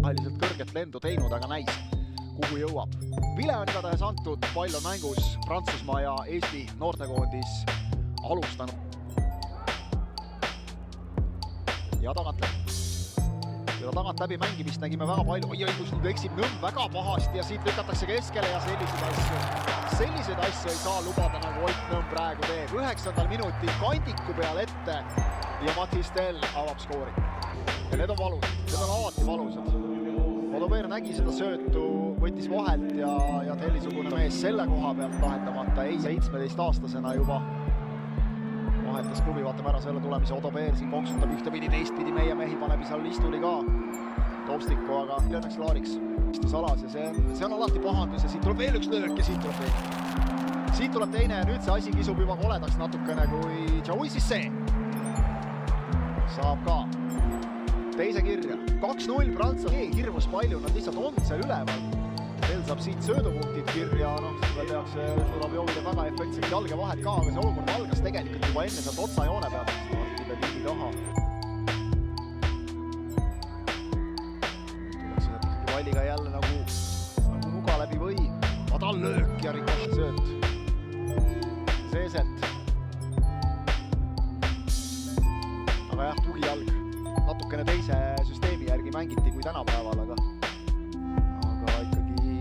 Aheliselt kõrget lendu teinud, aga näis, kuhu jõuab. Vile on igatahes antud, pall on mängus, Prantsusmaa ja Eesti noortekoondis alustanud. Ja tagant läbi. Seda tagant läbi mängimist nägime väga palju. Oi, kus nüüd eksib Nõmm väga pahasti ja siit lükatakse keskele ja selliseid asju ei saa lubada, nagu Ott Nõmm praegu teeb. 9. minutil kandiku peal ette ja Mathis Tell avab skoori. Ja need on valusad, need on alati valusad. Odobeer nägi seda söötu, võttis vahelt ja Tellisugune mees selle koha pealt lahendamata ei 17-aastasena juba vahetas klubi, vaatame ära selle tulemise. Odobeer siin konksutab ühtepidi, teistpidi meie mehi paneb seal istuli ka Topstikku, aga õnneks Laariks istus alas ja see on alati pahandus ja siit tuleb veel üks löök ja siit tuleb teine ja nüüd see asi kisub juba koledaks natukene, kui Tšaui siis see saab ka teise kirja. 2-0 Prantsusmaa hirmus palju, nad lihtsalt on seal üleval. Veel saab siit söödupunktid kirja, seda tehakse Žuravjovile väga efektselt jalge vahet ka, aga see olukord algas tegelikult juba enne sealt otsajoone pealt. Martile tigi taha. Tuleks seda ikkagi palliga jälle nagu nuga läbi või. Madal löök ja Rikoši sööt. Seeselt. Aga jah, tugijalg. Natukene teise süsteemi järgi mängiti kui tänapäeval, aga ikkagi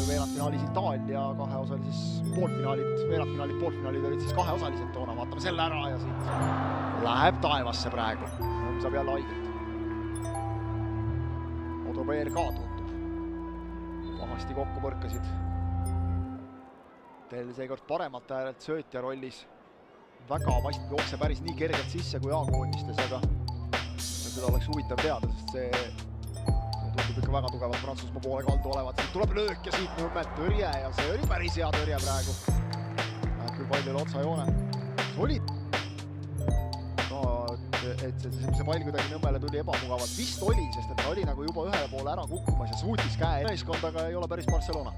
veerandfinaalis Itaalia kaheosalises poolfinaalid olid siis kaheosalised toona, vaatame selle ära ja siit läheb taevasse praegu. Nõmm saab jälle haiget. Odobeer ka tundub. Pahasti kokku põrkasid. Tell seekord paremate äärelt söötja rollis. Väga vast jookse päris nii kergelt sisse kui A-koondistes, aga seda oleks huvitav teada, sest see tundub ikka väga tugevalt Prantsusmaa poole kaldu olevat. Siit tuleb löök ja siit Nõmmelt tõrje ja see oli päris hea tõrje praegu. Näed küll palju otsajoone. See oli et see pall kuidagi Nõmmele tuli ebamugavalt. Vist oli, sest ta oli nagu juba ühele poole ära kukkumas ja suutis käe meeskond, aga ei ole päris Barcelona.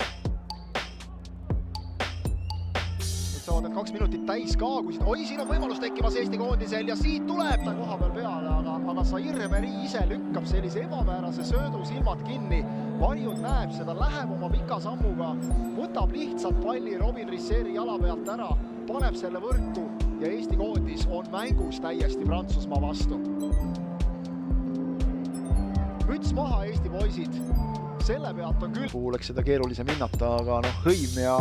Saavad need 2 minutit täis ka, kui siin on võimalus tekkimas Eesti koondisel ja siit tuleb ta koha peal peale, aga Zaire-Emery ise lükkab sellise ebamäärase söödu silmad kinni. Varjud näeb seda, läheb oma pika sammuga, võtab lihtsalt palli Robin Risseri jala pealt ära, paneb selle võrku ja Eesti koondis on mängus täiesti Prantsusmaa vastu. Müts maha Eesti poisid, selle pealt on küll. Kuuleks seda keerulisem hinnata, aga Hõim ja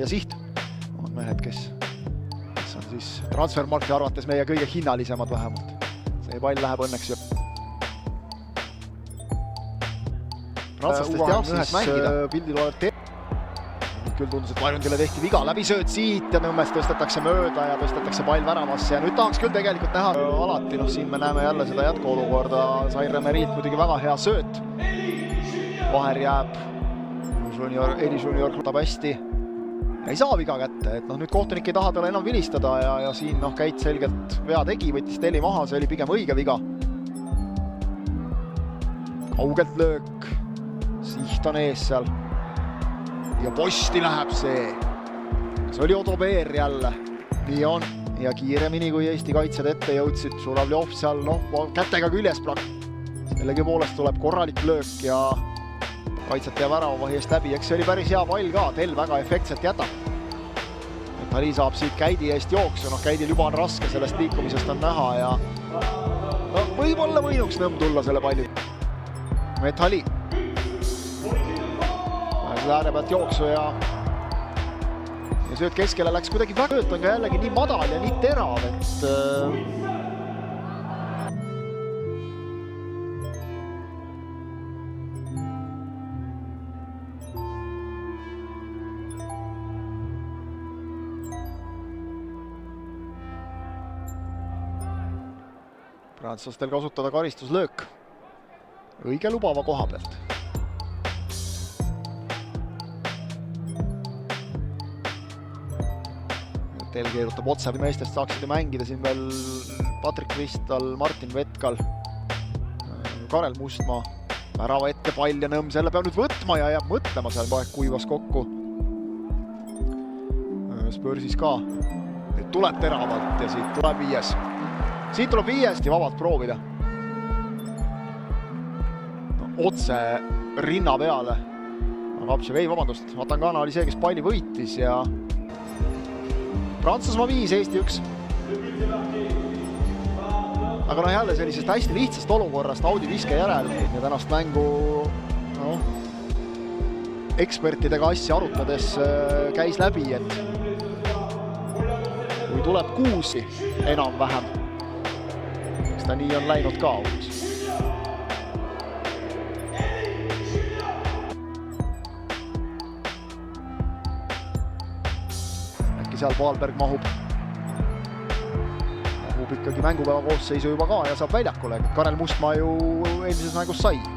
Siht on mehed, kes on siis transfermarkti arvates meie kõige hinnalisemad vähemalt. See pall läheb õnneks ju. Prantslastest jah, siis pildil olev küll tundus, et Varjundile tehti viga, läbisööt siit ja Nõmmest tõstetakse mööda ja tõstetakse pall väravasse ja nüüd tahaks küll tegelikult näha alati, siin me näeme jälle seda jätkuolukorda. Zaire-Emery't muidugi väga hea sööt. Vaher jääb, Eli Junior klutab hästi. Ei saa viga kätte, et nüüd kohtunik ei taha talle enam vilistada ja siin Käit selgelt vea tegi, võttis Telli maha, see oli pigem õige viga. Kaugelt löök, Siht on ees seal ja posti läheb see. See oli Odobeer jälle, nii on ja kiiremini kui Eesti kaitsjad ette jõudsid. Žuravjov seal kätega küljes sellegi poolest tuleb korralik löök ja kaitset jääb ära oma eest läbi, eks see oli päris hea pall ka, Tell väga efektselt jätab. Tali saab siit Käidi eest jooksu, Käidil juba on raske, sellest liikumisest on näha ja võib-olla võinuks Nõmm tulla selle palli. Tali ääre pealt jooksu ja sööt keskele läks kuidagi väga, sööt on ka jällegi nii madal ja nii terav, et prantslastel kasutada karistuslöök õige lubava koha pealt. Tell keerutab otsa, meestest saaksid ju mängida siin veel Patrik Kristal, Martin Vetkal, Karel Mustmaa. Värava ette pall ja Nõmm selle peab nüüd võtma ja jääb mõtlema seal poeg kuivas kokku. Spursis ka. Nüüd tuleb teravalt ja siit tuleb 5. Siit tuleb 5 ja vabalt proovida. No, otse rinna peale. Vabandust, Matangana oli see, kes palli võitis ja Prantsusmaa 5, Eesti 1. Aga no jälle sellisest hästi lihtsast olukorrast Audi viske järel ja tänast mängu ekspertidega asja arutades käis läbi, et kui tuleb 6 enam-vähem, eks ta nii on läinud ka uus. Äkki seal Paalberg mahub ikkagi mängupäeva koosseisu juba ka ja saab väljakule. Karel Mustmaa ju eelmises mängus sai.